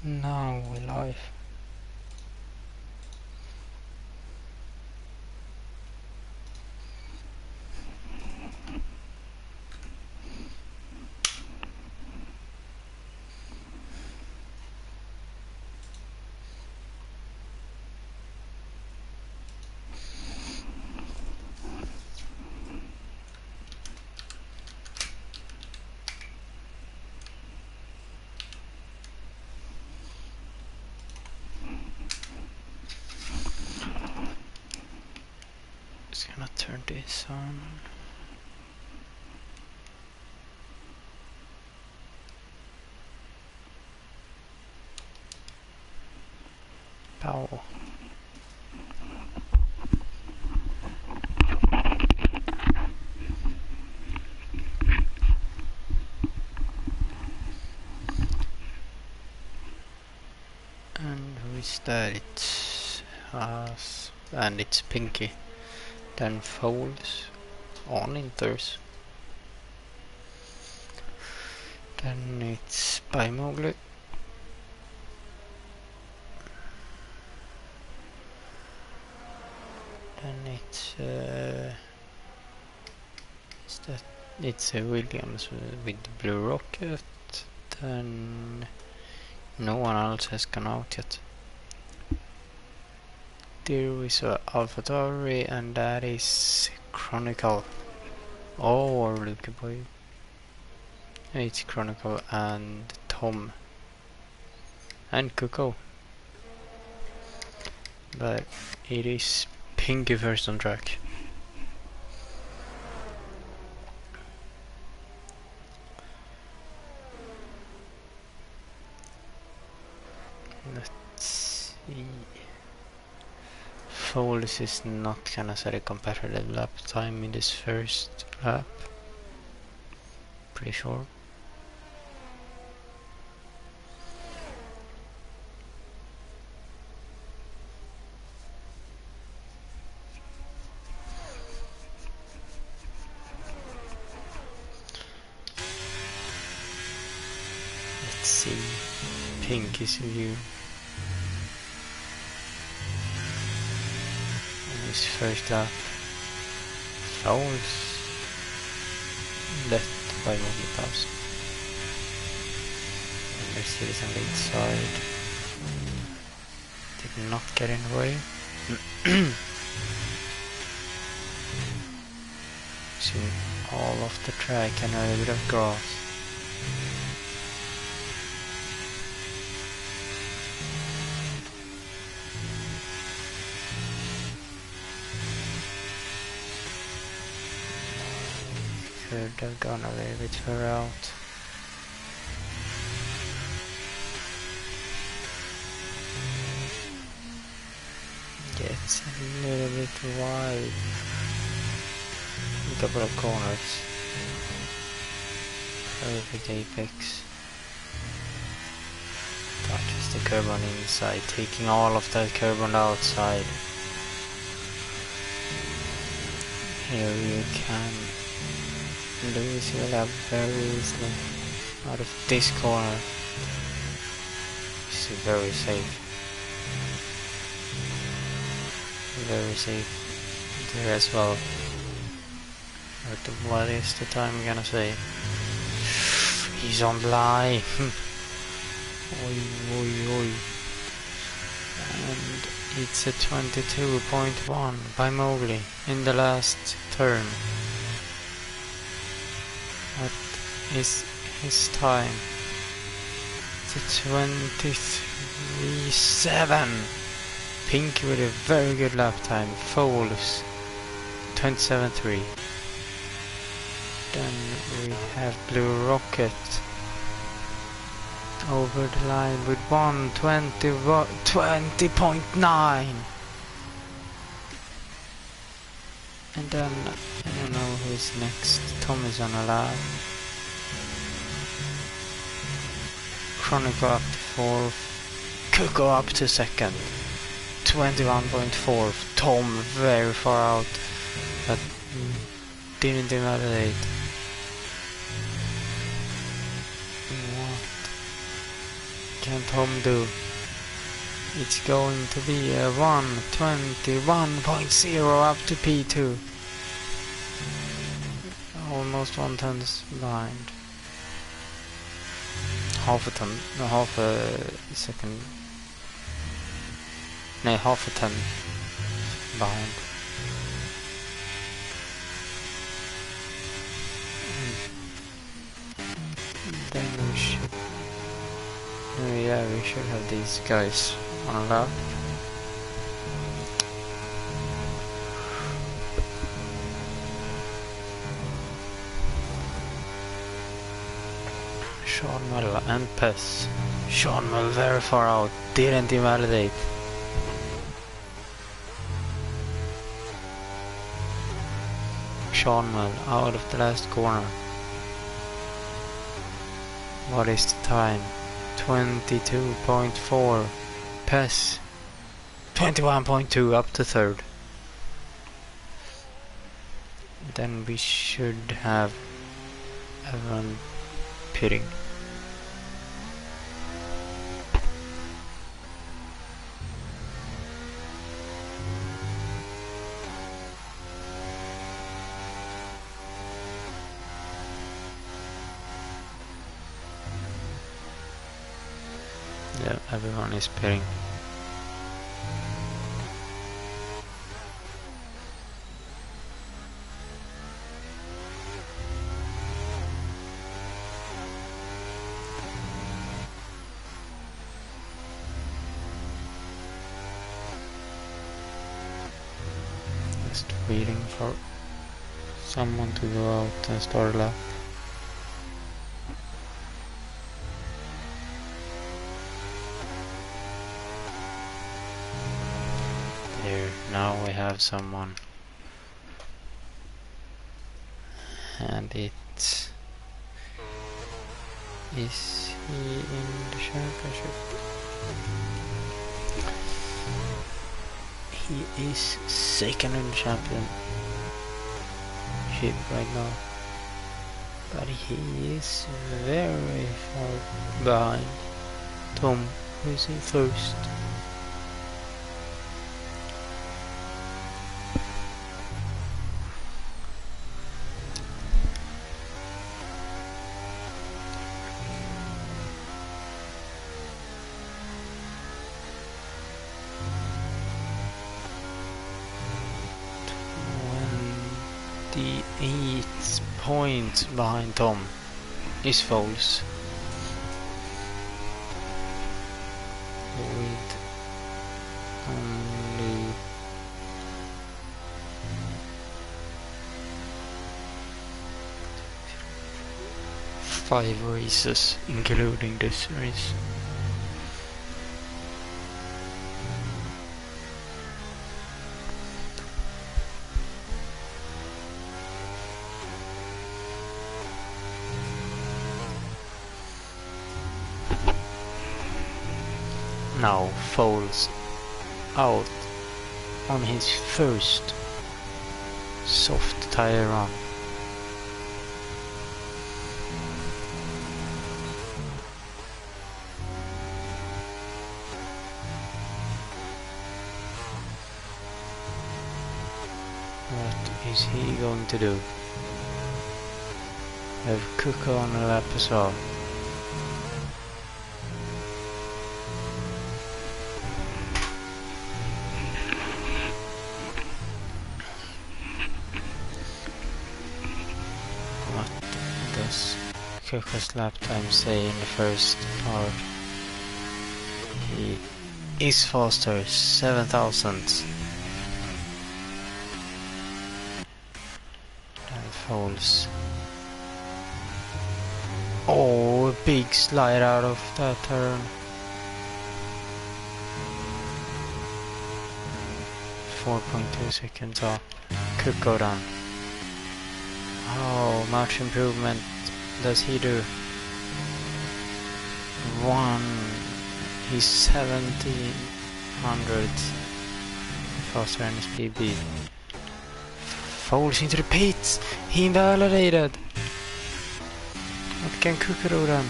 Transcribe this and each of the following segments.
Now we're live. Just gonna turn this on. Pow. And who is that? It's us, and it's Pinky. Then Folds on Inters. Then it's by Mowgli. Then it's Williams with the Blue Rocket. Then no one else has gone out yet. There is Alpha Tauri, and that is Chronicle. Or Lucky Boy. It's Chronicle and Tom. And Coco. But it is Pinky first on track. Let's see. Folds is not gonna set a competitive lap time in this first lap. Pretty sure. Let's see Pinky's view. On his first lap. Folds led by Mowgli pass. And Mercedes on the inside. Did not get in the way. See all of the track and a bit of grass. Could have gone a little bit further out. Gets a little bit wide. A couple of corners. Perfect apex. Touches the curb on the inside, taking all of that curb on the outside. Here you can lose your lap very easily out of this corner. This is very safe. Very safe there as well. But what is the time I'm gonna say? He's on Bly. Oi, oi, oi. And it's a 22.1 by Mowgli in the last turn. That is his time. It's a 23.7. Pinky with a very good lap time. Folds 27.3. Then we have Blue Rocket over the line with 20.9. And then I don't know who's next. Tom is on a lap. Chronicle up to 4th. Coco up to 2nd. 21.4. Tom very far out, but didn't invalidate. What? can Tom do? It's going to be a 1:21.0 up to P2. Almost 1/10 behind. Half a second. No, half a 10 behind. Then we should... Oh yeah, we should have these guys on a lap. Sean Mull and Pess. Sean Mull very far out, didn't invalidate. Sean Mull out of the last corner. What is the time? 22.4. Pess 21.2 up to third. Then we should have everyone pitting. Yeah, everyone is pitting. Just waiting for someone to go out and start a lap. Now we have someone, and it is he in the championship? He is second in the championship right now, but he is very far behind Tom, who is in first. The 8 points behind Tom is false. With only 5 races, including this race. Now falls out on his first soft tire run. What is he going to do? Have Cook on the lap as well. Cook's lap time say in the first part? He is faster, 7,000. And falls. Oh, a big slide out of that turn. 4.2 seconds off. Cook go down. How much improvement does he do? He's 1700 faster than his PB. Falls into the pits. He invalidated. What can Cook do then?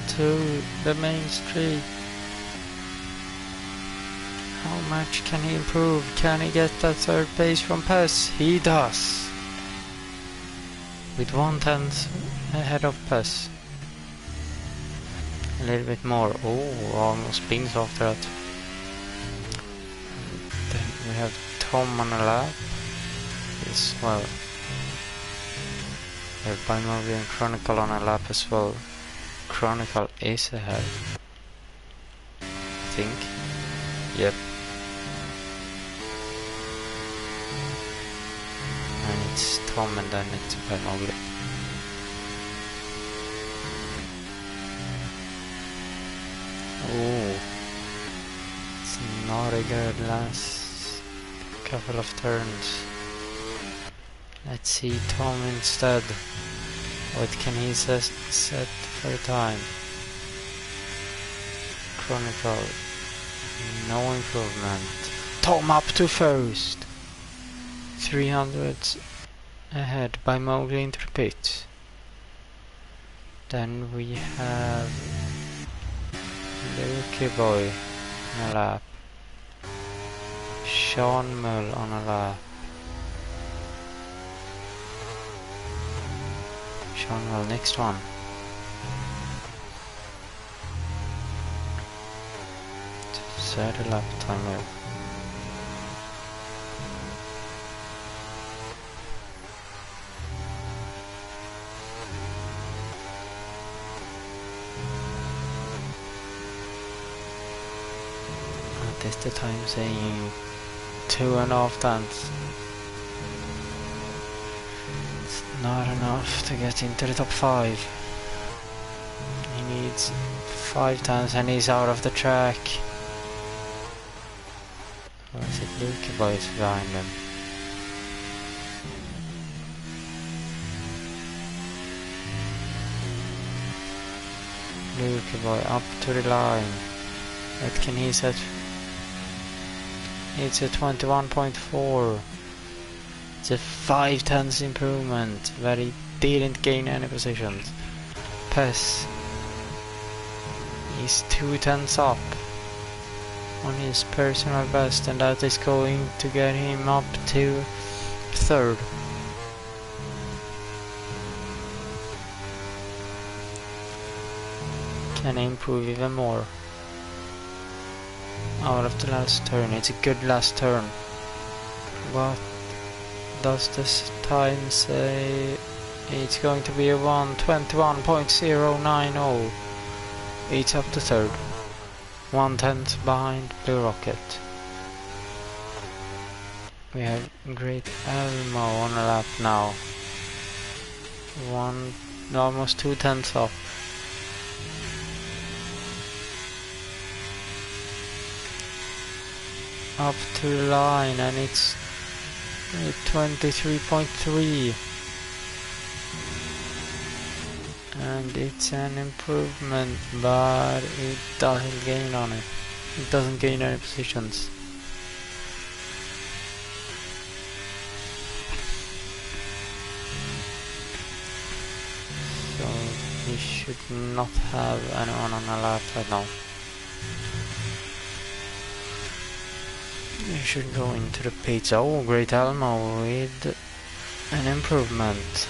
to the main street. How much can he improve? Can he get that third place from Pes? He does! With 1/10 ahead of Pes. A little bit more. Oh, almost spins after that. Then we have Tom on a lap as well. We have Bimobi and Chronicle on a lap as well. Chronicle is ahead, I think. Yep. And it's Tom and then it's Bimobi. Oh, it's not a good last couple of turns. Let's see Tom instead. What can he set for time? Chronicle, no improvement. Tom up to first. 300 ahead by Mowgli into the pit. Then we have Lucky Boy on a lap. Sean Mull on a lap. Sean Mull, next one. Third lap timer. What is the time saying? 2.5 times. It's not enough to get into the top 5. He needs 5 times and he's out of the track. Or is it Lucky Boy is behind him? Lucky Boy up to the line. What can he set? It's a 21.4. It's a 5/10 improvement, but he didn't gain any positions. Pes. He's 2/10 up on his personal best, and that is going to get him up to third. Can he improve even more? Out of the last turn, it's a good last turn. What does this time say? It's going to be a 1:21.090. It's up to third. 1/10 behind Blue Rocket. We have Great Elmo on a lap now. Almost 2/10 up. Up to the line, and it's 23.3. And it's an improvement, but it doesn't gain on it. It doesn't gain any positions. So he should not have anyone on a lap right now. You should go into the pits. Oh, Great Elmo with an improvement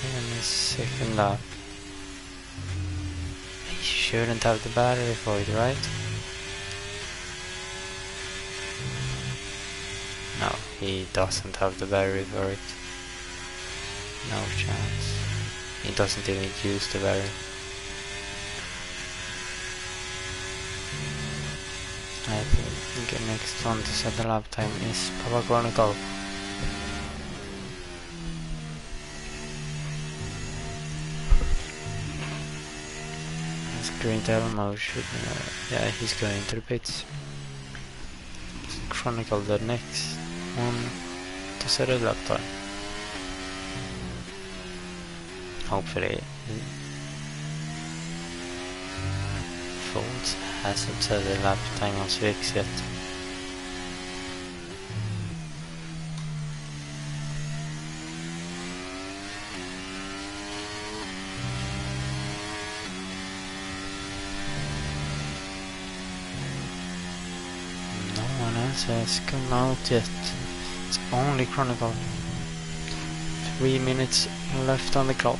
in his second lap. He shouldn't have the battery for it, right? No, he doesn't have the battery for it. No chance. He doesn't even use the battery. I think the next one to set the lap time is Papa Chronicle. This Great Elmo should, yeah, he's going to the pits. Chronicle the next one to set a lap time. Hopefully, Folds hasn't set a lap time on Swix yet. has come out yet. It's only Chronicle. 3 minutes left on the clock.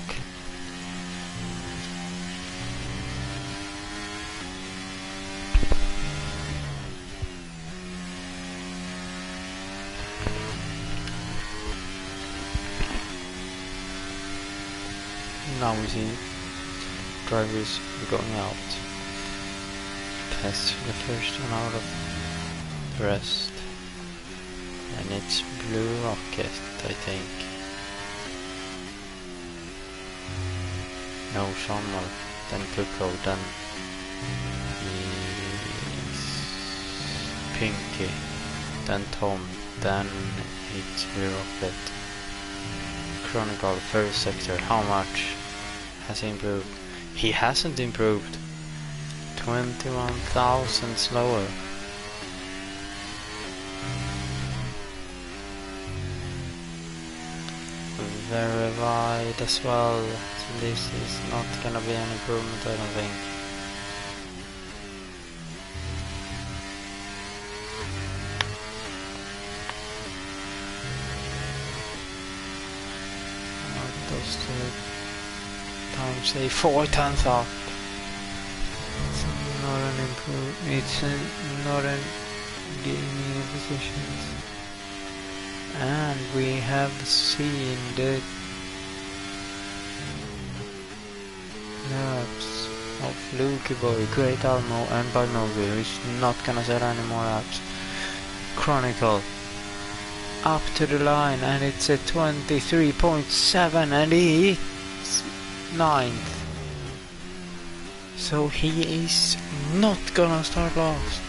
Now we see drivers going out. Pass the first one out of the rest. And it's Blue Rocket, I think. No, Samuel, then Coco, then Pinky, then Tom, then it's Blue Rocket. Chronicle, first sector, how much has he improved? He hasn't improved. 21,000 slower. Very wide as well. So this is not gonna be an improvement, I don't think. What does the time say? 4/10 off. It's not an improvement. It's not a gaining of positions. And we have seen the laps of Lukey Boy, Great Almo and Binogle, who's not gonna set any more laps. Chronicle up to the line, and it's a 23.7, and he's 9th. So he is not gonna start last.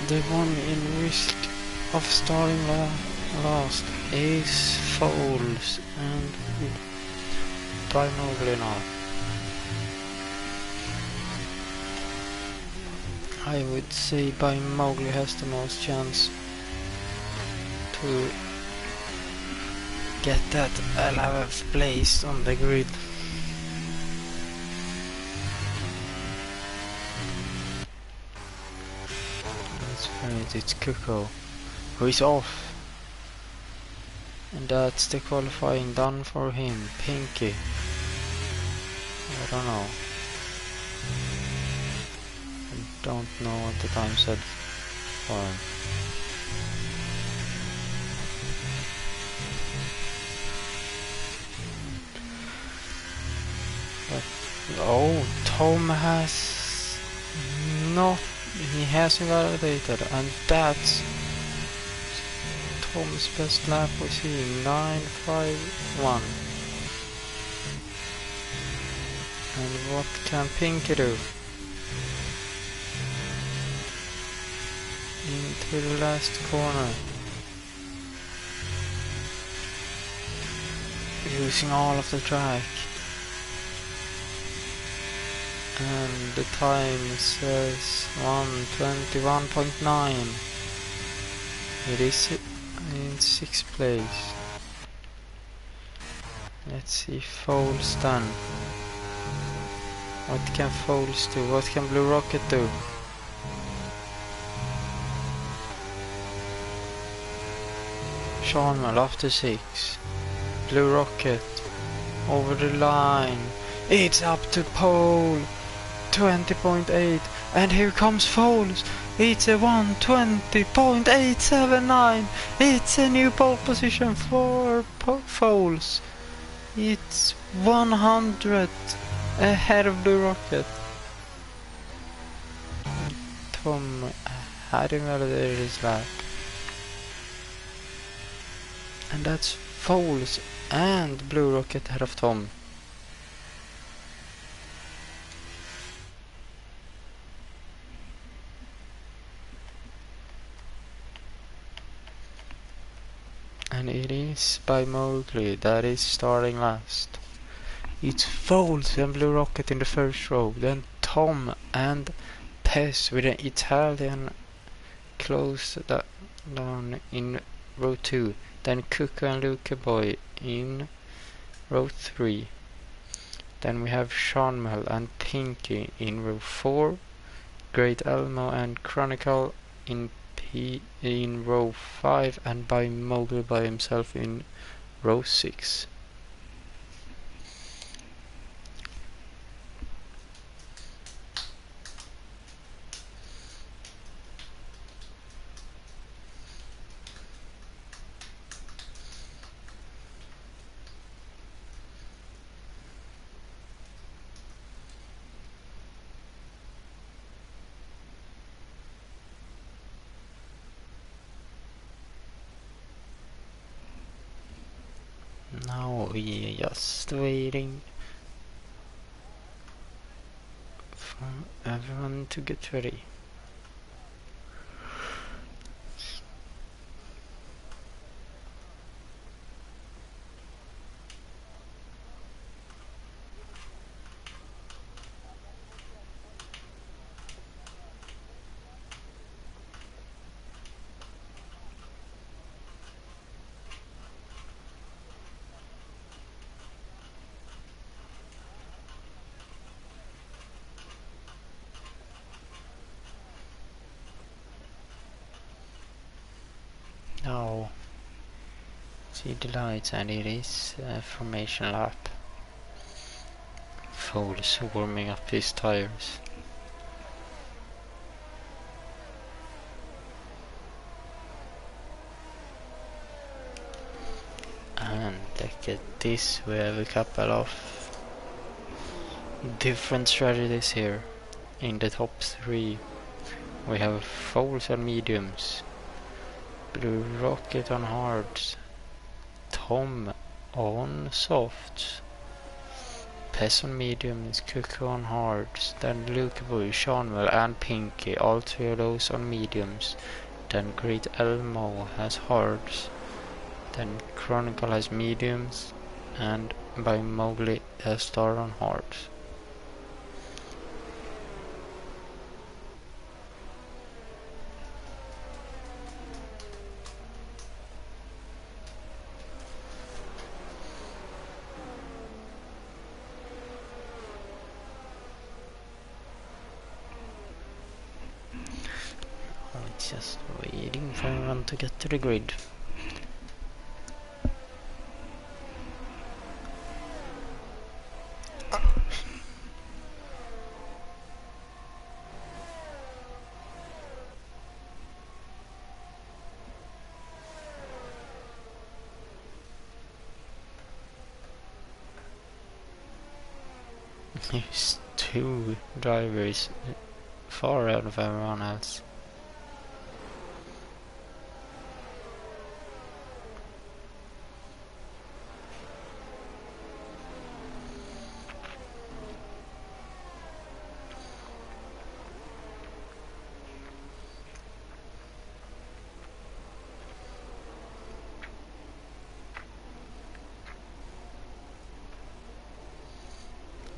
The one in risk of starting last is Foles and Binogle now. I would say Binogle has the most chance to get that 11th place on the grid. It's Coco who is off, and that's the qualifying done for him. Pinky, I don't know. I don't know what the time said for him. But, oh, Tom has not. He has invalidated, and that's Tom's best lap we see, 9.51. And what can Pinky do? Into the last corner. Using all of the track. And the time says 1:21.9. It is in 6th place. Let's see Foles done. What can Foles do? What can Blue Rocket do? Sharmal after 6. Blue Rocket over the line. It's up to pole. 20.8, and here comes Foles. It's a 1:20.879. It's a new pole position for Foles. It's 100 ahead of Blue Rocket. Tom had invalidated his lap, and that's Foles and Blue Rocket ahead of Tom. And it is by Mowgli that is starting last. It's Foles and Blue Rocket in the first row, then Tom and Pez with an Italian close down in row 2, then Cuckoo and Luca Boy in row 3. Then we have Seanmel and Pinky in row 4. Great Elmo and Chronicle in row 5, and by Mowgli by himself in row 6. Now we are just waiting for everyone to get ready. Now see the lights, and it is a formation lap. Foal is warming up his tires. And look at this, we have a couple of different strategies here. In the top 3 we have Foals on mediums, Blue Rocket on hards, Tom on softs, Pez on mediums, Cuckoo on hards, then Lukeboy, Seanwell and Pinky, all 3 of those on mediums. Then Great Elmo has hards, then Chronicle has mediums, and by Mowgli has Star on hards. Just waiting for everyone to get to the grid. There's 2 drivers far out of everyone else.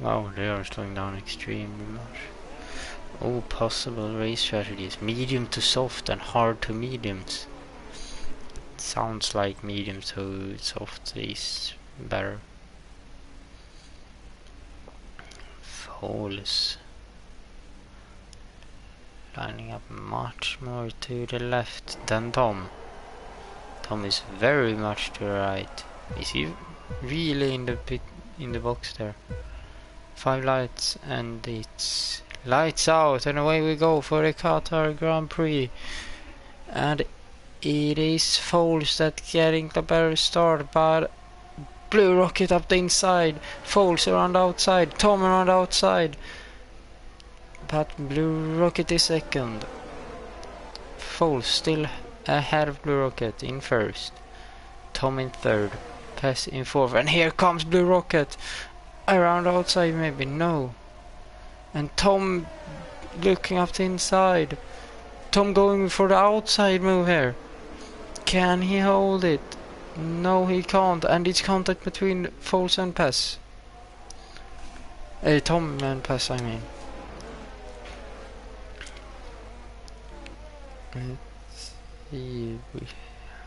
Wow, they are slowing down extremely much. Oh, possible race strategies. Medium to soft and hard to mediums. Sounds like medium to soft is better. Foals lining up much more to the left than Tom. Tom is very much to the right. Is he really in the box there? 5 lights, and it's lights out, and away we go for the Qatar Grand Prix. And it is Foals that getting the better start, but Blue Rocket up the inside, Foals around the outside, Tom around the outside, but Blue Rocket is second. Foals still ahead of Blue Rocket in first, Tom in third, Pez in fourth, and here comes Blue Rocket around the outside, maybe, no, and Tom looking up the inside, Tom going for the outside move here. Can he hold it? No, he can't, and it's contact between Foals and Pez. Tom and Pez, I mean. Let's see, we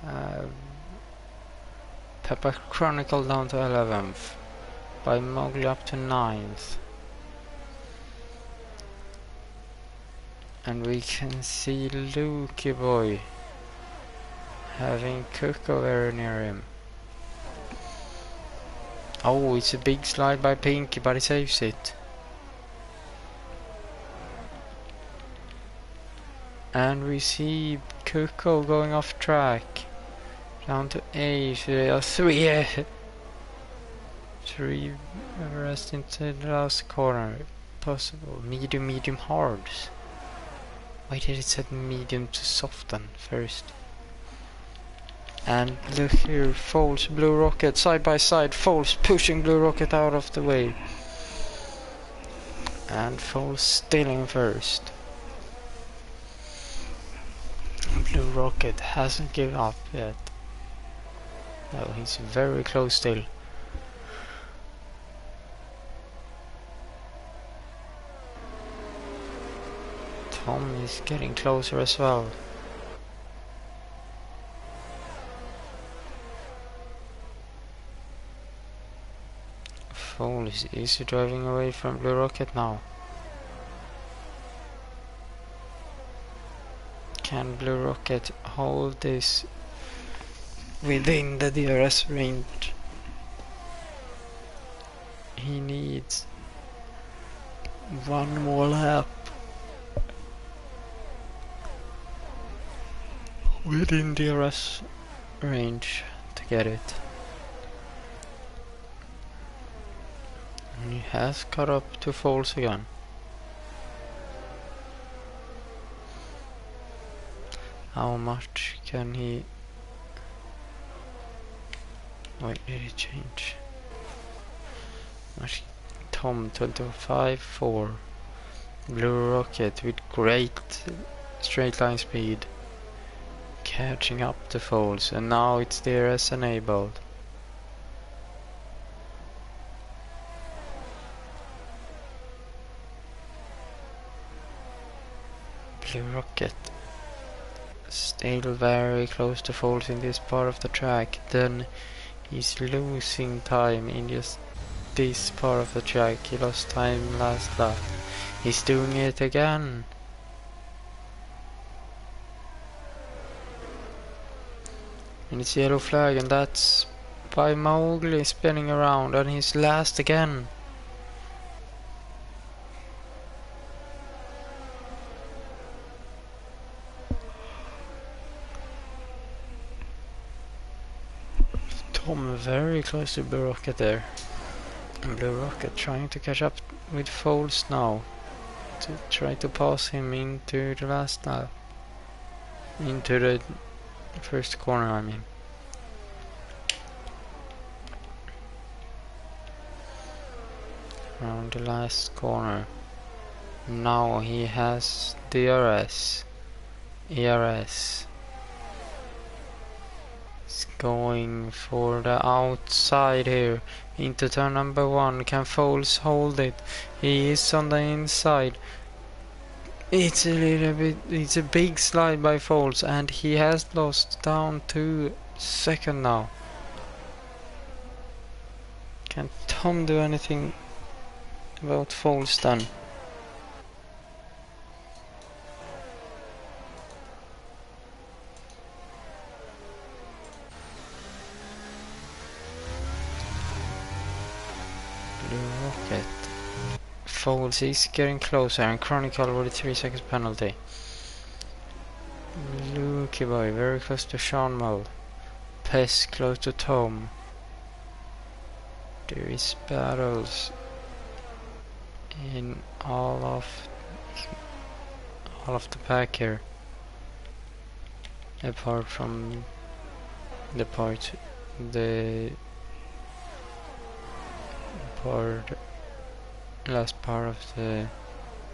have Peppa Chronicle down to 11th. by Mowgli up to 9th. And we can see Lukey Boy having Coco very near him. Oh, it's a big slide by Pinky, but he saves it. And we see Coco going off track. Down to 8, 3 rest into the last corner. Possible. Medium hards. Why did it set medium to soften first? And look here, Foles, Blue Rocket, side by side. Foles pushing Blue Rocket out of the way. And Foles still in first. Blue Rocket hasn't given up yet. No, he's very close still. Tom is getting closer as well. Foles is driving away from Blue Rocket now. Can Blue Rocket hold this within the DRS range? He needs one more lap within DRS range to get it. And he has caught up to Foles again. How much can he... Wait, did he change? Tom 25-4. Blue Rocket with great straight line speed. Catching up to Foles, and now it's DRS enabled. Blue Rocket still very close to Foles in this part of the track. Then he's losing time in just this part of the track. He lost time last lap. He's doing it again. And it's yellow flag, and that's by Mowgli spinning around, and he's last again. Tom very close to Blue Rocket there. And Blue Rocket trying to catch up with Foles now. To try to pass him into the last lap. Into the first corner, I mean. Around the last corner. Now he has DRS. ERS. He's going for the outside here. Into turn number 1. Can Foles hold it? He is on the inside. It's a little bit, it's a big slide by Foles, and he has lost down to second now. Can Tom do anything about Foles then? Blue Rocket. Foles is getting closer, and Chronicle with a 3 seconds penalty. Lukey Boy very close to Sean Mull. Pess close to Tom. There is battles in all of the pack here, apart from the last part of the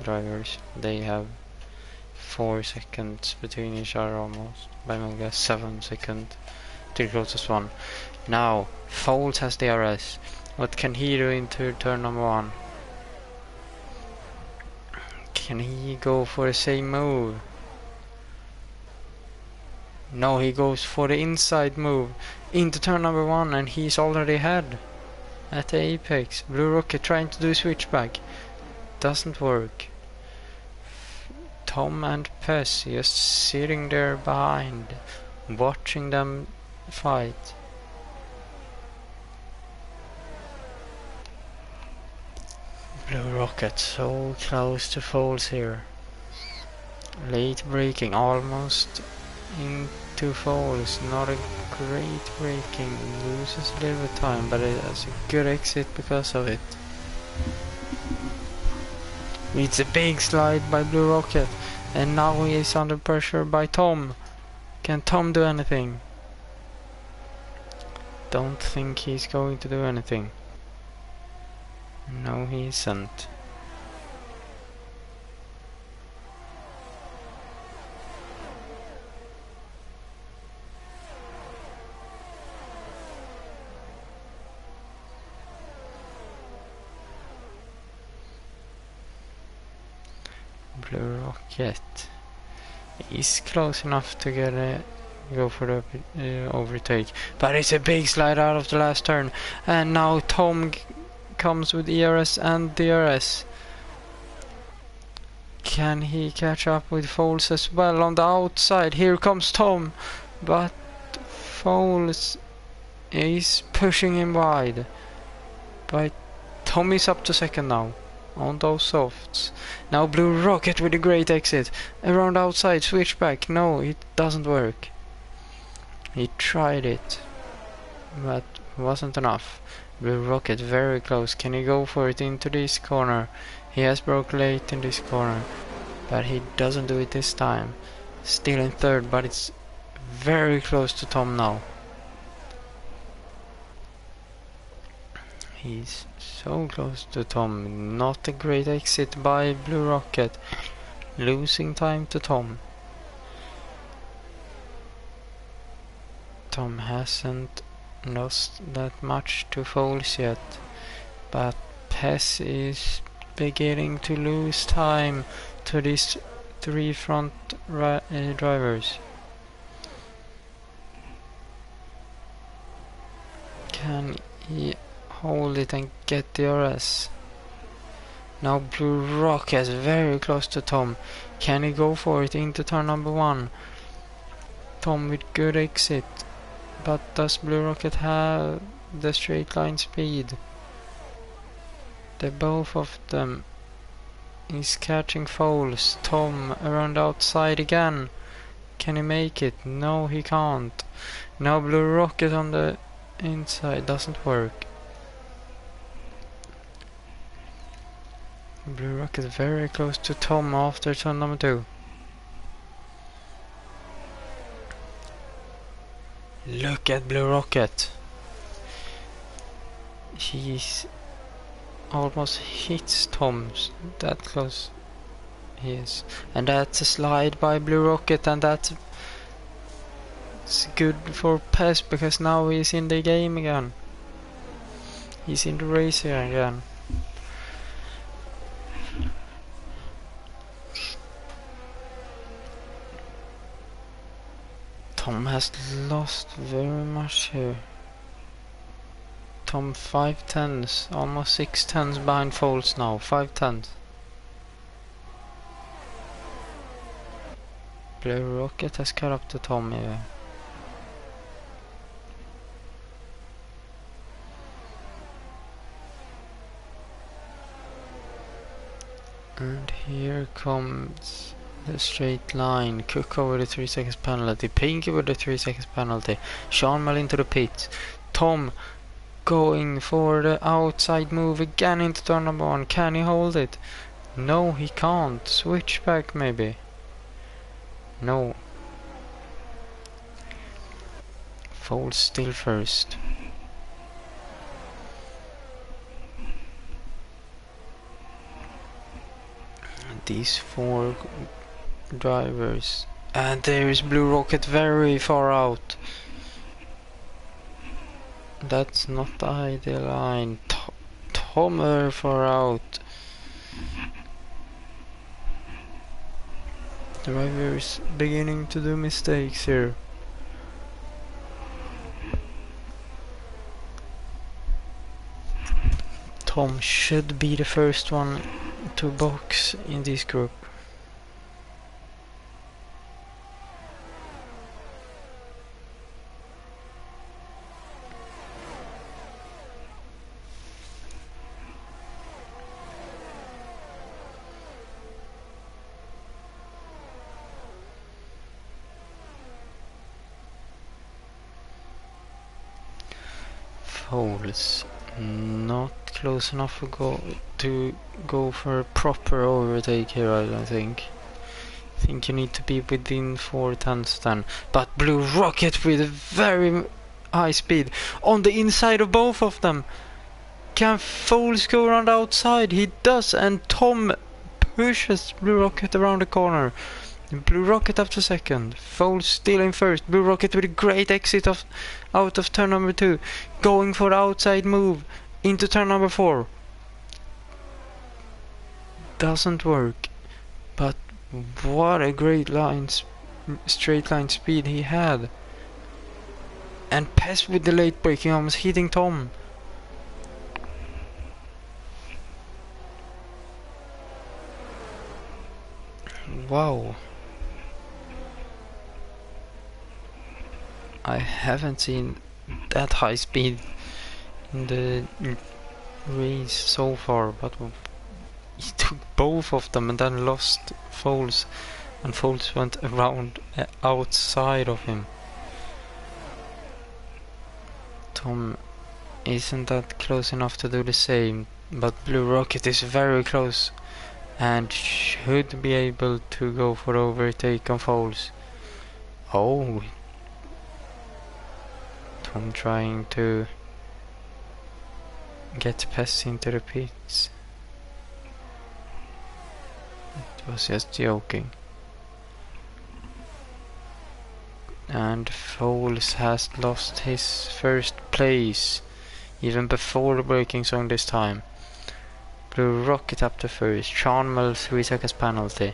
drivers. They have 4 seconds between each other almost. By Mega 7 seconds to the closest one. Now Foles has DRS. What can he do into turn number 1? Can he go for the same move? No, he goes for the inside move into turn number 1, and he's already ahead. at the apex. Blue Rocket trying to do switchback. Doesn't work. Tom and Pez just sitting there behind, watching them fight. Blue Rocket so close to falls here. Late braking, almost into falls. Not a great braking. Loses a little bit of time, but it has a good exit because of it. It's a big slide by Blue Rocket, and now he is under pressure by Tom. Can Tom do anything? Don't think he's going to do anything. No, he isn't. Blue Rocket is close enough to go for the overtake, but it's a big slide out of the last turn, and now Tom comes with ERS and DRS. Can he catch up with Foles as well on the outside? Here comes Tom, but Foles is pushing him wide. But Tom is up to second now on those softs. Now Blue Rocket with a great exit. Around outside, switchback. No, it doesn't work. He tried it, but wasn't enough. Blue Rocket very close. Can he go for it into this corner? He has broke late in this corner, but he doesn't do it this time. Still in third, but it's very close to Tom now. He's so close to Tom. Not a great exit by Blue Rocket. Losing time to Tom. Tom hasn't lost that much to Foles yet, but Pez is beginning to lose time to these three front drivers. Can he hold it and get the RS? Now Blue Rocket is very close to Tom. Can he go for it into turn number 1? Tom with good exit. But does Blue Rocket have the straight line speed? The both of them is catching Foles. Tom around outside again. Can he make it? No, he can't. Now Blue Rocket on the inside. Doesn't work. Blue Rocket very close to Tom after turn number 2. Look at Blue Rocket. He's almost hits Tom's. That close he is. And that's a slide by Blue Rocket, and that's good for Pez because now he's in the game again. He's in the race here again. Tom has lost very much here. Tom 5 tenths, almost 6 tenths behind Foles now. 5 tenths. Blue Rocket has caught up to Tom here. And here comes the straight line. Cook over the 3 seconds penalty. Pinky with the 3 seconds penalty. Sean Mel into the pit. Tom going for the outside move again into turn number 1. Can he hold it? No, he can't. Switch back maybe. No. Foles still first. These 4 drivers, and there is Blue Rocket very far out. That's not the ideal line. Tom very far out. Driver is beginning to do mistakes here. Tom should be the first one to box in this group. Foles not close enough to go for a proper overtake here, I don't think. I think you need to be within 4/10 then. But Blue Rocket with a very high speed on the inside of both of them. Can Foles go around outside? He does, and Tom pushes Blue Rocket around the corner. Blue Rocket up to second. Foles still in first. Blue Rocket with a great exit out of turn number 2. Going for the outside move into turn number 4. Doesn't work. But what a great straight line speed he had. And Pest with the late braking, almost hitting Tom. Wow. I haven't seen that high speed in the race so far, but he took both of them and then lost Foles, and Foles went around outside of him. Tom isn't that close enough to do the same, but Blue Rocket is very close and should be able to go for overtake on Foles. Oh, Tom trying to get Pest into the pits. It was just joking. And Foles has lost his first place, even before the braking zone this time. Blue Rocket up to first. Charnwell 3 seconds penalty.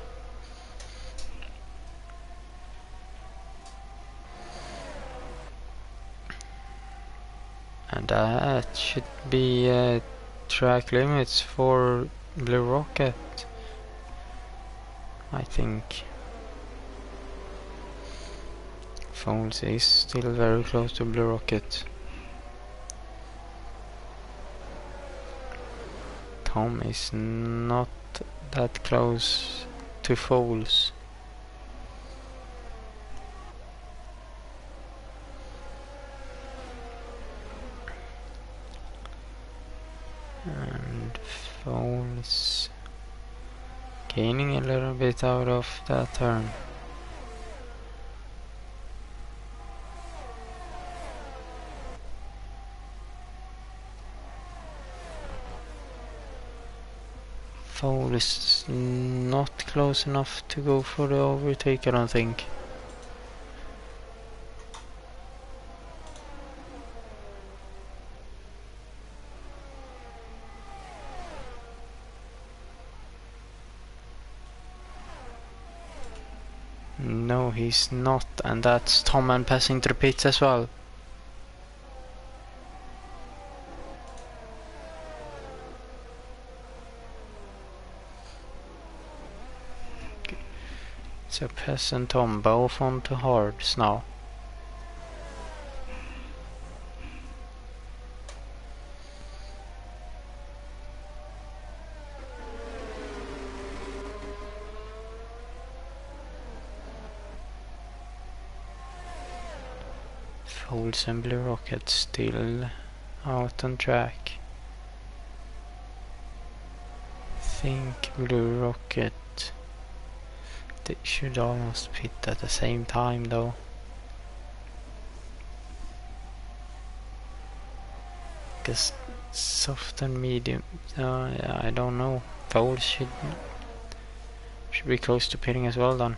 And that should be track limits for Blue Rocket, I think. Foles is still very close to Blue Rocket. Tom is not that close to Foles. And Foles gaining a little bit out of that turn. Foles is not close enough to go for the overtake, I don't think. No, he's not, and that's Tom and passing to the pits as well. So Pest and Tom both onto hards now. Foles and Blue Rocket still out on track. Think Blue Rocket, they should almost pit at the same time though. Because soft and medium, yeah, I don't know. Foles should be close to pitting as well then.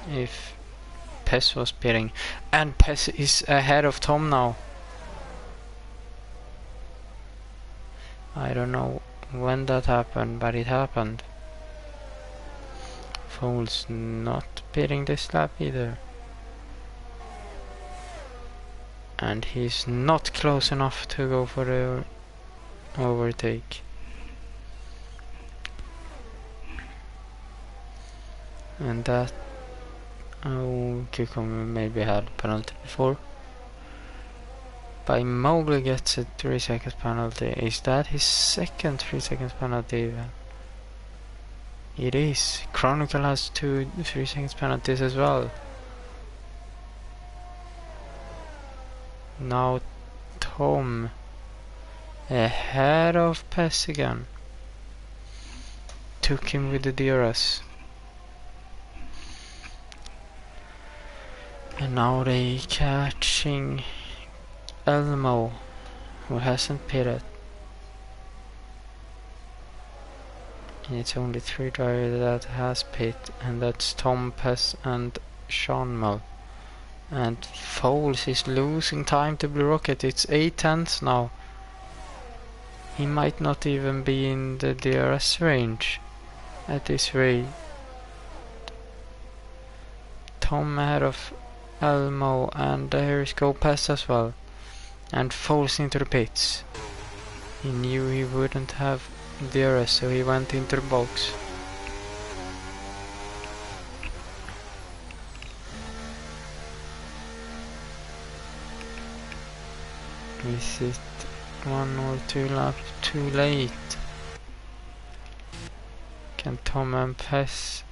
If Pest was pitting, and Pest is ahead of Tom now. I don't know when that happened, but it happened. Foles not pitting this lap either. And he's not close enough to go for the overtake. And that... Oh, Cucumber maybe had penalty before. But Mowgli gets a 3 seconds penalty. Is that his second 3 seconds penalty even? It is. Chronicle has 2 3 seconds penalties as well. Now Tom ahead of Pes again. Took him with the DRS. And now they catching Elmo, who hasn't pitted. And it's only 3 drivers that has pit, and that's Tom, Pes and Sean Mull. And Foles is losing time to Blue Rocket. It's 8 tenths now. He might not even be in the DRS range at this rate. Tom ahead of Elmo, and here's Go Pes as well. And Foles into the pits. He knew he wouldn't have DRS, so he went into the box. Is it 1 or 2 laps too late? Can Tom and Pes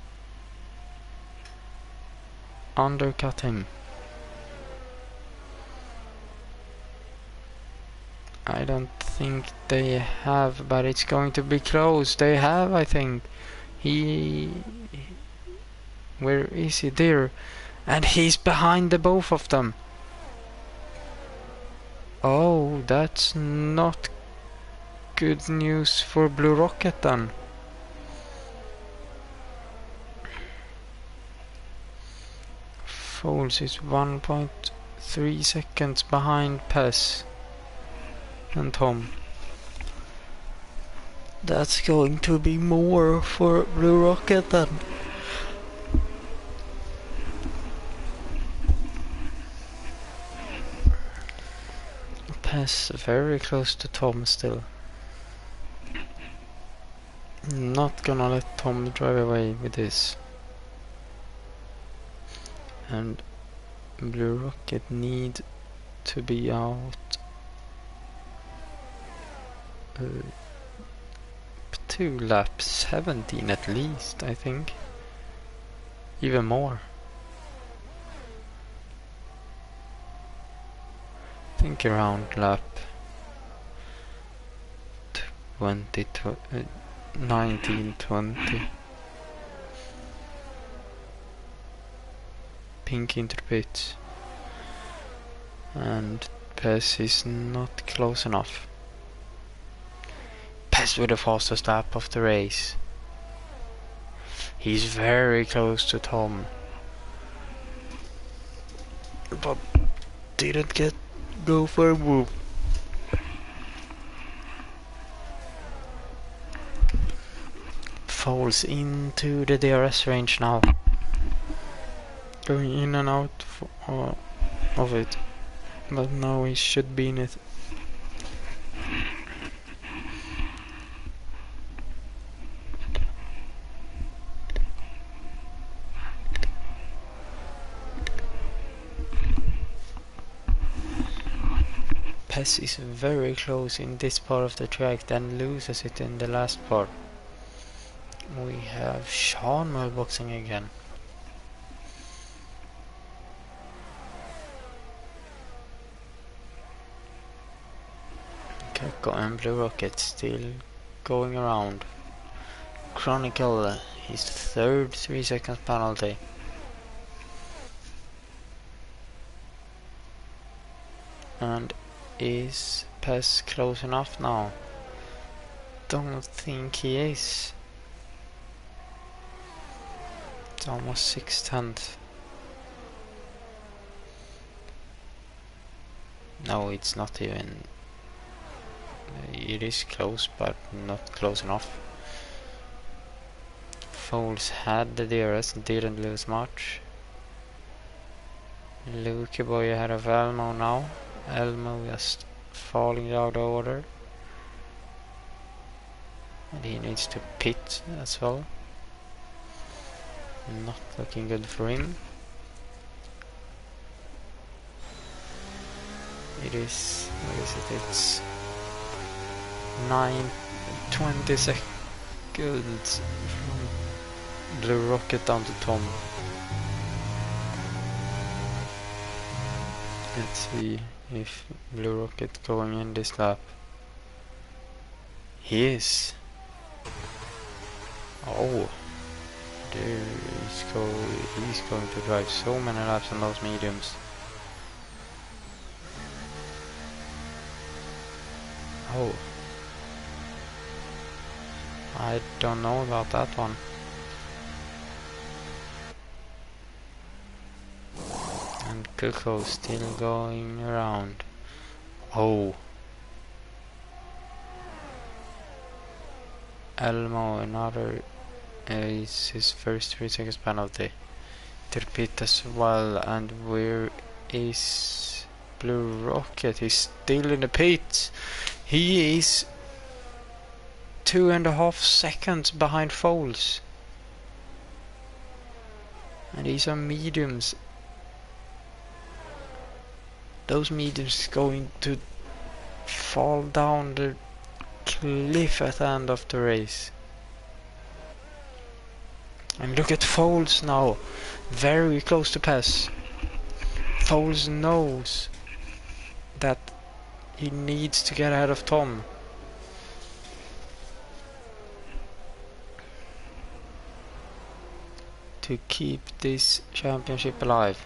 undercut him? I don't think they have, but it's going to be close. They have, I think. Where is he? There. And he's behind the both of them. Oh, that's not good news for Blue Rocket then. Foles is 1.3 seconds behind Pes and Tom. That's going to be more for Blue Rocket then. Pes very close to Tom still. Not gonna let Tom drive away with this. And Blue Rocket need to be out 2 laps, 17 at least, I think. Even more. I think around lap 19, 20. Pink into the pits. And Pes is not close enough. Pes with the fastest lap of the race. He's very close to Tom. But didn't go for a move. Falls into the DRS range now. Going in and out of it. But now he should be in it. Pes is very close in this part of the track, then loses it in the last part. We have Sean boxing again. Keko and Blue Rocket still going around. Chronicle, his third 3 seconds penalty. And is Pes close enough now? Don't think he is. It's almost 6 tenths. No, it's not even. It is close, but not close enough. Foles had the DRS and didn't lose much. Lucky Boy ahead of Elmo now. Elmo just falling out of order. And he needs to pit as well. Not looking good for him. It is, what is it? It's 20 seconds from Blue Rocket down to Tom. Let's see if Blue Rocket going in this lap. He is. Oh, there he's going to drive so many laps on those mediums. Oh, I don't know about that one. And Coco still going around. Oh, Elmo, another is his first 3 seconds penalty. Pit as well. And where is Blue Rocket? He's still in the pit. He is 2.5 seconds behind Foles. And these are mediums. Those mediums going to fall down the cliff at the end of the race. And look at Foles now. Very close to pass. Foles knows that he needs to get ahead of Tom. To keep this championship alive.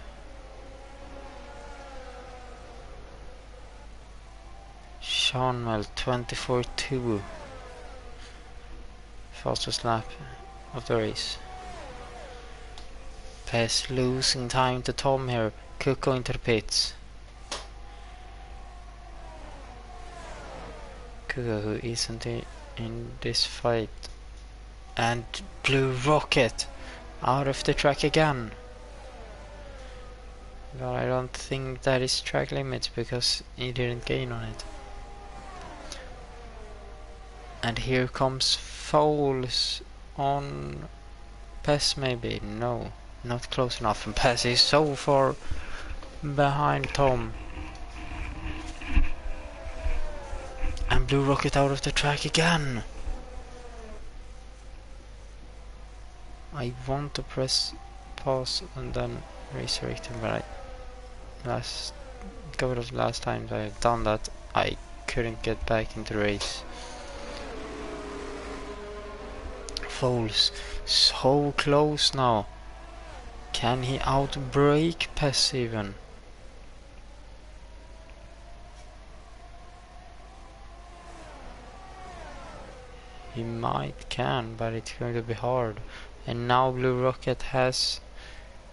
Seanmel 24.2. Fastest lap of the race. Pes losing time to Tom here. Coco into the pits. Coco who isn't in this fight. And Blue Rocket out of the track again. But I don't think that is track limits because he didn't gain on it. And here comes Foles on Pes maybe. No, not close enough. And Pes is so far behind Tom. And Blue Rocket out of the track again. I want to press pause and then resurrect him, but couple of last times I have done that, I couldn't get back into the race. Foles so close now. Can he outbrake Pes even? He can, but it's going to be hard. And now Blue Rocket has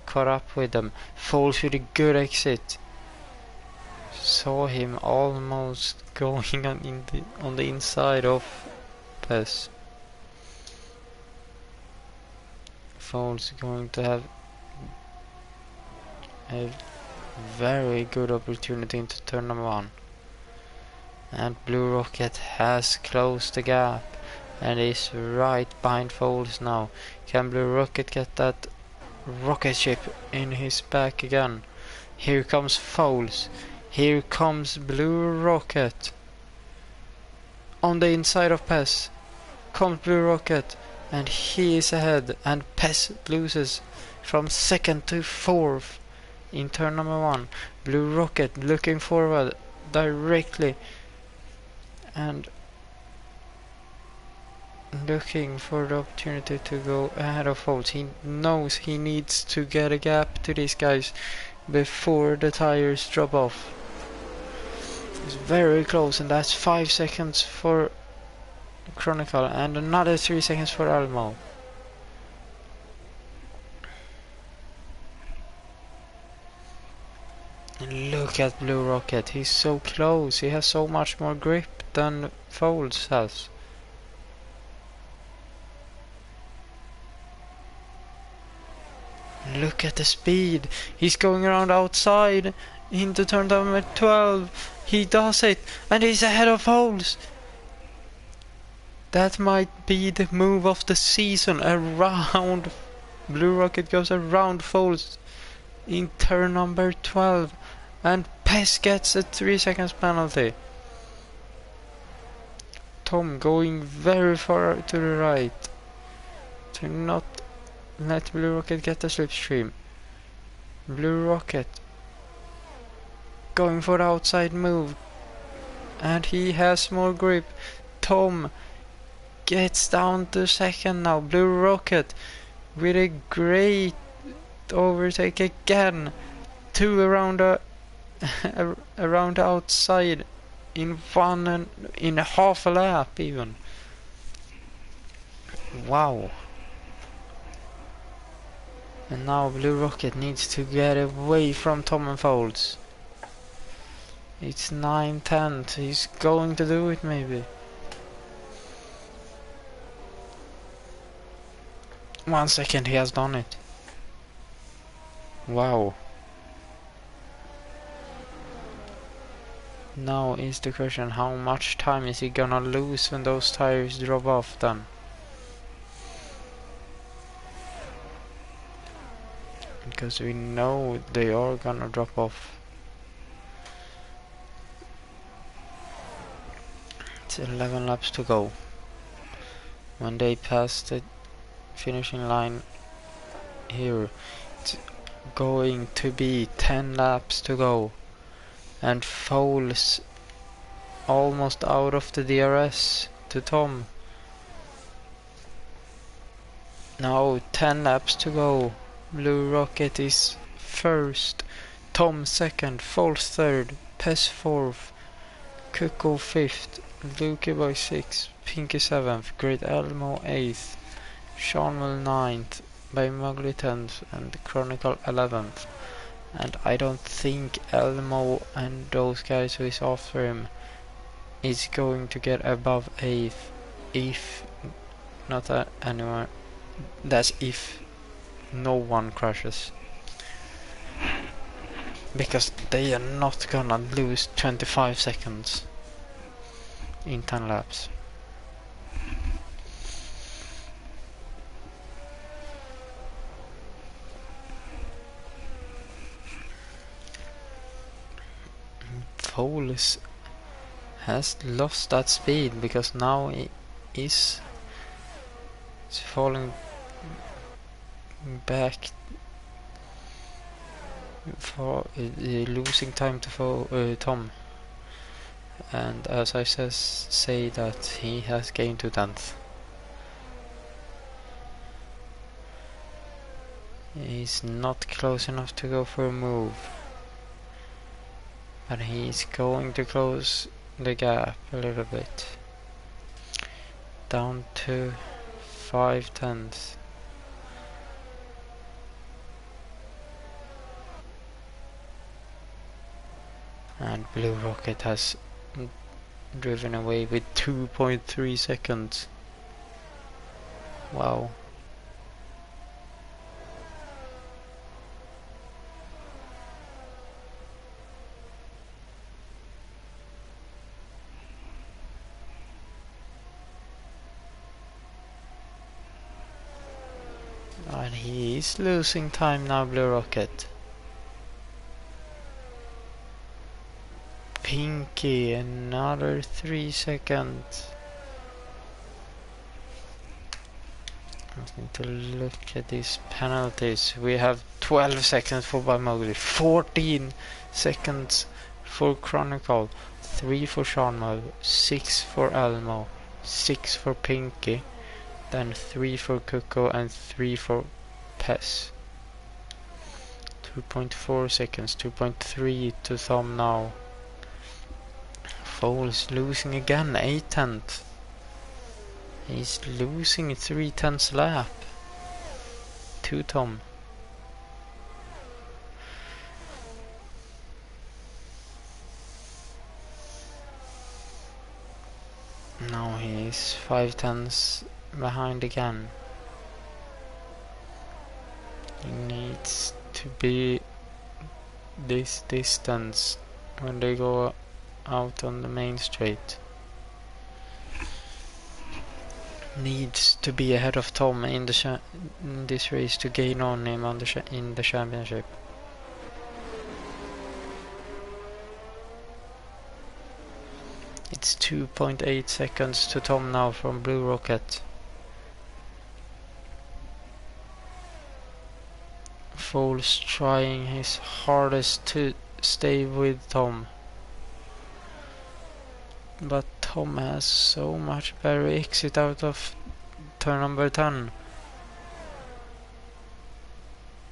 caught up with them. Foles with a good exit. Saw him almost going on the inside of Pes. Foles going to have a very good opportunity into turn number 1. And Blue Rocket has closed the gap and is right behind Foles now. Can Blue Rocket get that rocket ship in his back again? Here comes Foles. Here comes Blue Rocket. On the inside of Pes comes Blue Rocket, and he is ahead, and Pes loses from 2nd to 4th in turn number 1. Blue Rocket looking forward directly and looking for the opportunity to go ahead of Foles. He knows he needs to get a gap to these guys before the tires drop off. It's very close, and that's 5 seconds for Chronicle and another 3 seconds for Elmo. And look at Blue Rocket, he's so close, he has so much more grip than Foles has. Look at the speed, he's going around outside into turn number 12. He does it, and he's ahead of Foles. That might be the move of the season, around Blue Rocket goes around Foles in turn number 12. And Pes gets a 3 seconds penalty. Tom going very far to the right to not let Blue Rocket get the slipstream. Blue Rocket going for the outside move. And he has more grip. Tom gets down to second now. Blue Rocket with a great overtake again. 2 around the around the outside in half a lap even. Wow. And now Blue Rocket needs to get away from Tom and Foles. It's 9:10. He's going to do it maybe. 1 second, he has done it. Wow. Now is the question, how much time is he gonna lose when those tires drop off then? Because we know they are gonna drop off. It's 11 laps to go. When they pass the finishing line here, it's going to be 10 laps to go. And Foles almost out of the DRS to Tom. Now 10 laps to go. Blue Rocket is first, Tom second, Foles third, Pes fourth, Cuckoo fifth, Lukey Boy sixth, Pinky seventh, Great Elmo eighth, Seanwell ninth, By Mugly 10th, and Chronicle 11th. And I don't think Elmo and those guys who is after him is going to get above 8th, if not anyone. That's if no one crashes, because they are not gonna lose 25 seconds in 10 laps. Foles has lost that speed because now he is falling back for losing time to Tom. And as I say that he has gained to 10th. He's not close enough to go for a move, but he's going to close the gap a little bit, down to 5/10. And Blue Rocket has driven away with 2.3 seconds. Wow. And he is losing time now, Blue Rocket. Pinky, another 3 seconds. I need to look at these penalties. We have 12 seconds for By Mowgli, 14 seconds for Chronicle, 3 for Seanmo, 6 for Elmo, 6 for Pinky, then 3 for Cuckoo and 3 for Pes. 2.4 seconds, 2.3 to Thumb now. Foles losing again, 8/10. He's losing 3/10 lap to Tom. Now he's 5/10 behind again. He needs to be this distance when they go out on the main straight. needs to be ahead of Tom in the in this race to gain on him on the in the championship. It's 2.8 seconds to Tom now from Blue Rocket. Foles trying his hardest to stay with Tom. But Tom has so much better exit out of turn number 10.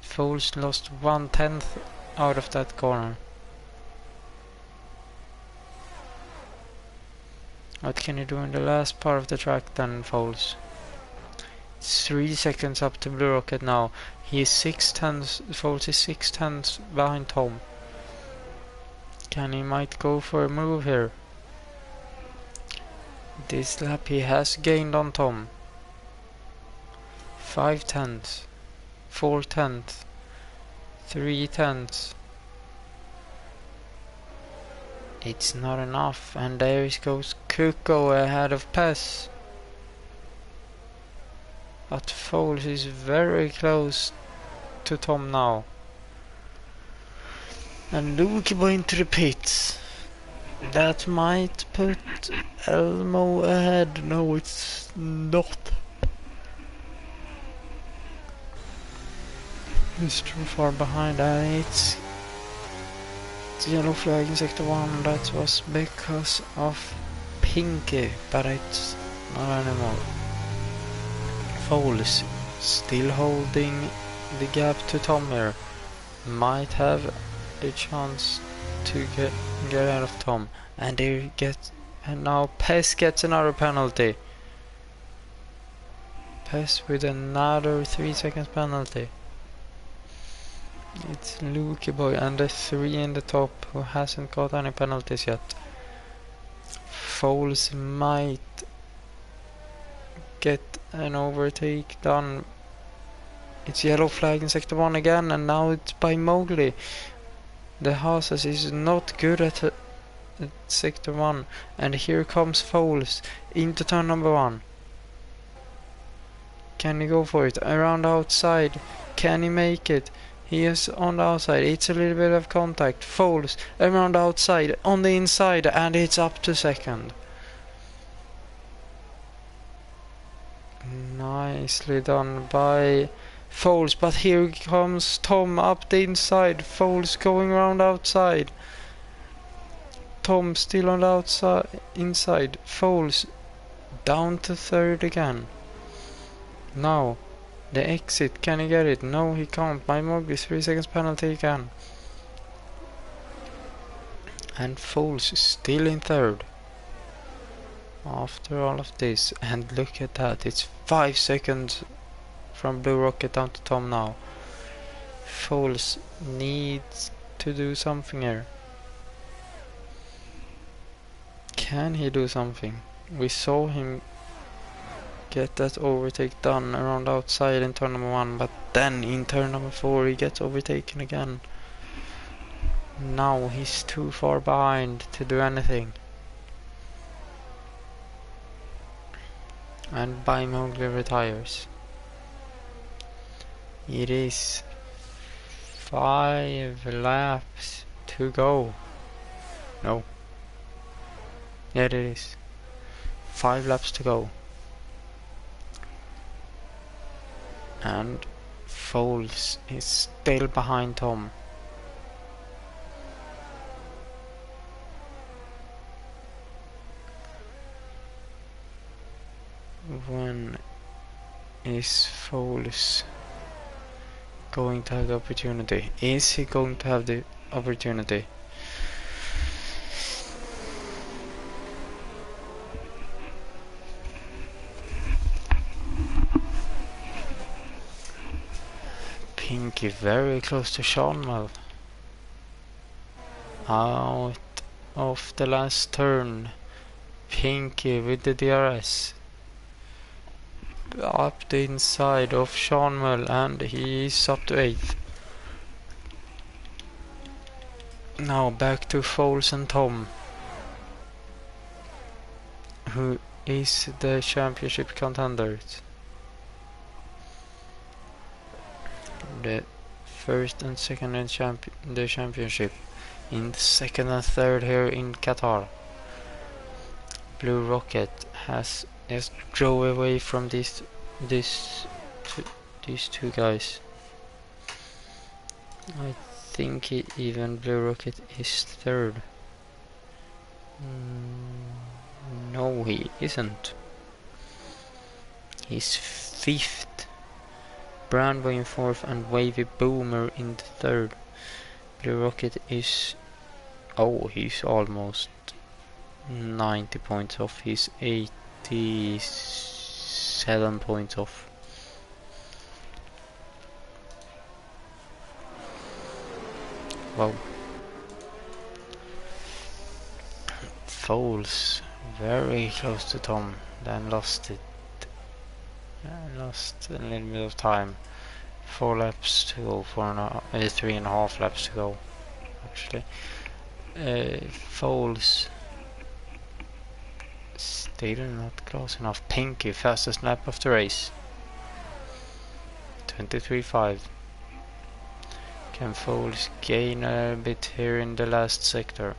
Foles lost 1/10 out of that corner. What can you do in the last part of the track then, Foles? It's 3 seconds up to Blue Rocket now. He is 6/10, Foles is 6/10 behind Tom. Can he might go for a move here? This lap he has gained on Tom. 5/10, 4/10, 3/10. It's not enough, and there goes Kuko ahead of Pez. But Foles is very close to Tom now. And Luke into the pits. That might put Elmo ahead. No, it's not. He's too far behind, and it's yellow flag in sector 1. That was because of Pinky, but it's not anymore. Foles still holding the gap to Tom here. Might have a chance to get out of Tom. And now Pez gets another penalty. Pez with another 3 seconds penalty. It's Lukey Boy and the 3 in the top who hasn't got any penalties yet. Foles might get an overtake done. It's yellow flag in sector 1 again, and now it's by Mowgli. The Haasas is not good at sector 1, and here comes Foles into turn number 1. Can he go for it? Around outside. Can he make it? He is on the outside. It's a little bit of contact. Foles around outside, on the inside, and it's up to second. Nicely done by Foles, but here comes Tom up the inside. Foles going around outside. Tom still on the outside, inside. Foles down to third again. Now the exit, can he get it? No, he can't. My Mowgli 3 seconds penalty again. And Foles is still in third after all of this. And look at that, it's 5 seconds from Blue Rocket down to Tom now. Foles needs to do something here. Can he do something? We saw him get that overtake done around outside in turn number 1, but then in turn number 4 he gets overtaken again. Now he's too far behind to do anything. And Mowgli retires. It is 5 laps to go. No. Yeah, it is. 5 laps to go. And Foles is still behind Tom. When is Foles going to have the opportunity? Is he going to have the opportunity? Pinky very close to Seanwell. Out of the last turn. Pinky with the DRS. Up the inside of Seanwell, and he is up to 8th. Now back to Foles and Tom, who is the championship contenders. The first and second in the championship. In the second and third here in Qatar. Blue Rocket has just drove away from these two guys. I think even Blue Rocket is third. No, he isn't. He's fifth. Brandboy in fourth and Wavy Boomer in the third. Blue Rocket is... oh, he's almost 90 points off. He's 87 points off. Wow. Foles very close to Tom, then lost it. Lost a little bit of time. 4 laps to go, 3.5 laps to go actually. Foles still not close enough. Pinky, fastest lap of the race, 23.5. Can Foles gain a bit here in the last sector?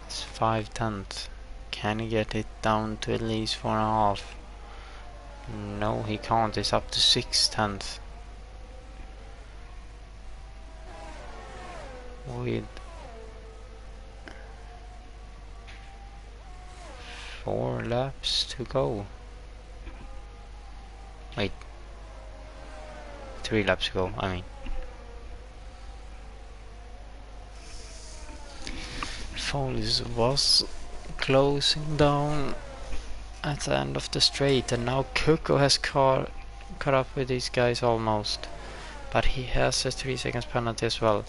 It's 5/10. Can he get it down to at least 4.5? No, he can't. It's up to 6/10. With 4 laps to go. Wait, 3 laps to go, I mean. Foles was closing down at the end of the straight, and now Kuko has caught up with these guys almost. But he has a 3 seconds penalty as well.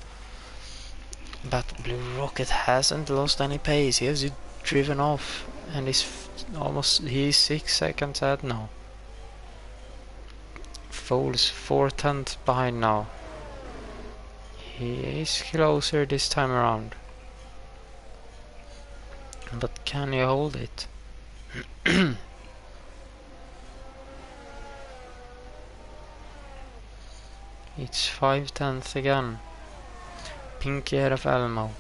But Blue Rocket hasn't lost any pace. He has driven off, and he's 6 seconds ahead now. Foles 4/10 behind now. He is closer this time around. But can you hold it? It's 5/10 again. Pinky ahead of Elmo.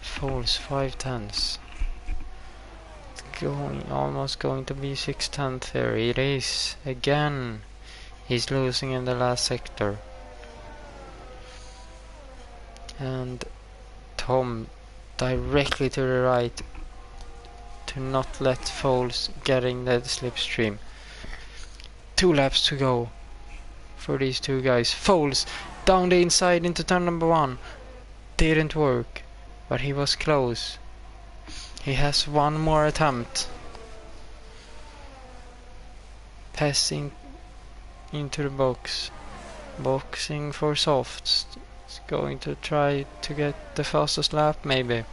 Foles 5/10. Almost going to be 6/10 here. It is again. He's losing in the last sector. And Tom directly to the right to not let Foles getting the slipstream. 2 laps to go for these two guys. Foles down the inside into turn number 1. Didn't work, but he was close. He has one more attempt. Passing into the box. Boxing for softs. It's going to try to get the fastest lap maybe.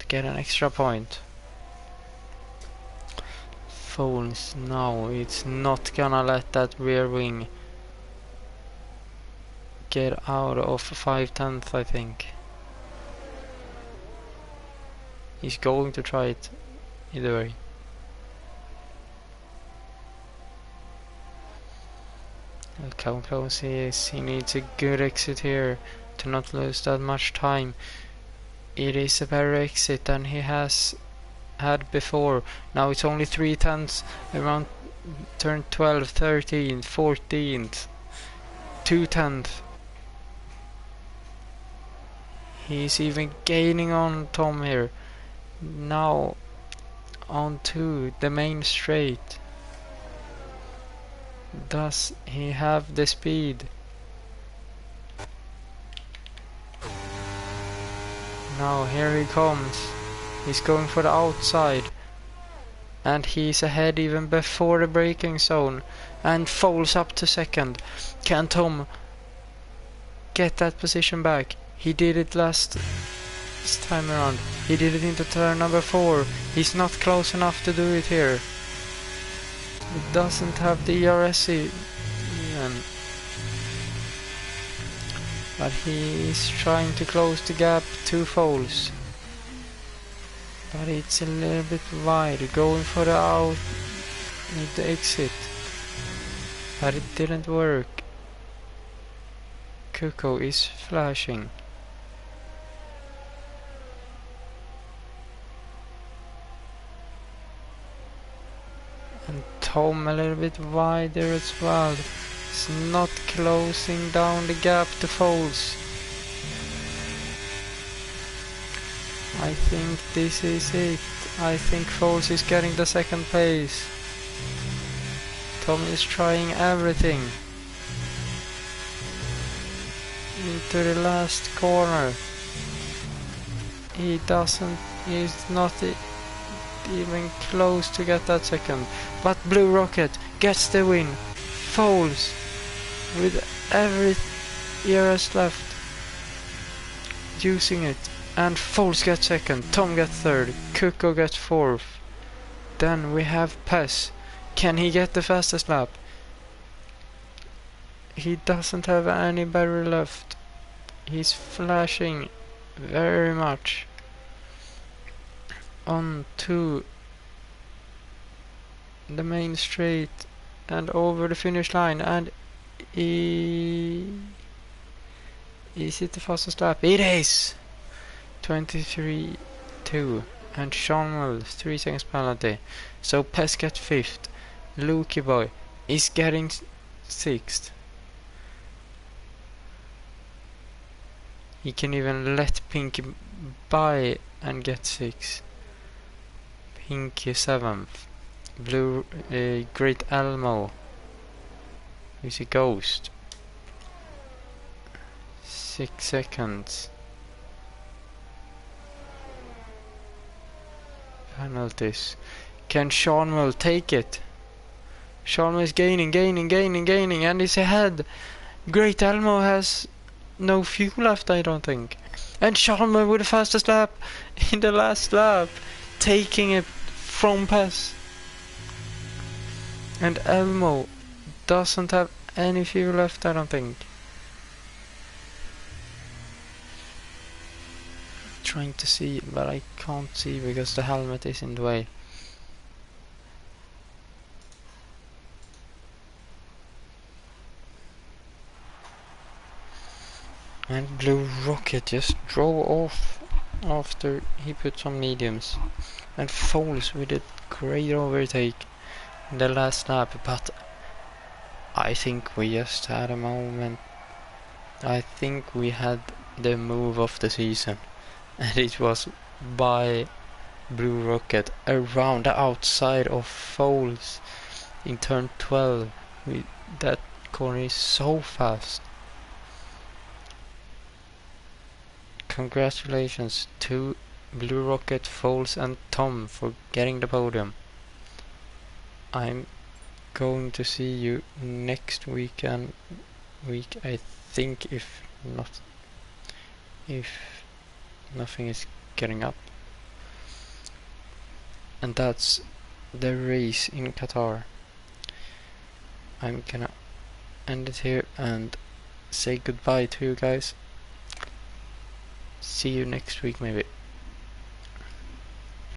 To get an extra point. Foles now, it's not gonna let that rear wing get out of 5/10, I think. He's going to try it either way. Look how close he is. He needs a good exit here to not lose that much time. It is a better exit than he has had before. Now it's only 3/10 around turn 12, 13, 14th, 2/10. He's even gaining on Tom here. Now onto the main straight. Does he have the speed? Now here he comes. He's going for the outside. And he's ahead even before the braking zone. And falls up to second. Can Tom get that position back? He did it last time around. He did it into turn number 4. He's not close enough to do it here. It doesn't have the ERS even. But he is trying to close the gap to Foles. But it's a little bit wide, going for the out, need the exit. But it didn't work. Kuko is flashing. And Tom a little bit wider as well. It's not closing down the gap to Foles. I think this is it. I think Foles is getting the second place. Tom is trying everything. Into the last corner. He's not even close to get that second. But Blue Rocket gets the win. Foles with every ERS left. Using it. And Foles gets second, Tom gets third, Kuko gets fourth. Then we have Pez. Can he get the fastest lap? He doesn't have any battery left. He's flashing very much. On to the main straight and over the finish line. And is it the fastest lap? It is! 23-2 and Sean Mull 3 seconds penalty. So Pez gets 5th. Lukey Boy is getting 6th. He can even let Pinky by and get 6th. Pinky 7th. Blue Great Elmo is a ghost. 6 seconds. Penalties. Can Sean Mull take it? Sean Mull is gaining, and is ahead. Great Elmo has no fuel left, I don't think. And Sean Mull with the fastest lap in the last lap, taking it from Pez. And Elmo doesn't have any fuel left, I don't think. Trying to see, but I can't see because the helmet is in the way. And Blue Rocket just drove off after he put some mediums. And Foles with a great overtake in the last lap, but I think we just had a moment. I think we had the move of the season. And it was by Blue Rocket around the outside of Foles in turn 12. That corner is so fast. Congratulations to Blue Rocket, Foles and Tom for getting the podium. I'm going to see you next week, I think, if nothing is getting up. And that's the race in Qatar. I'm gonna end it here and say goodbye to you guys. See you next week maybe.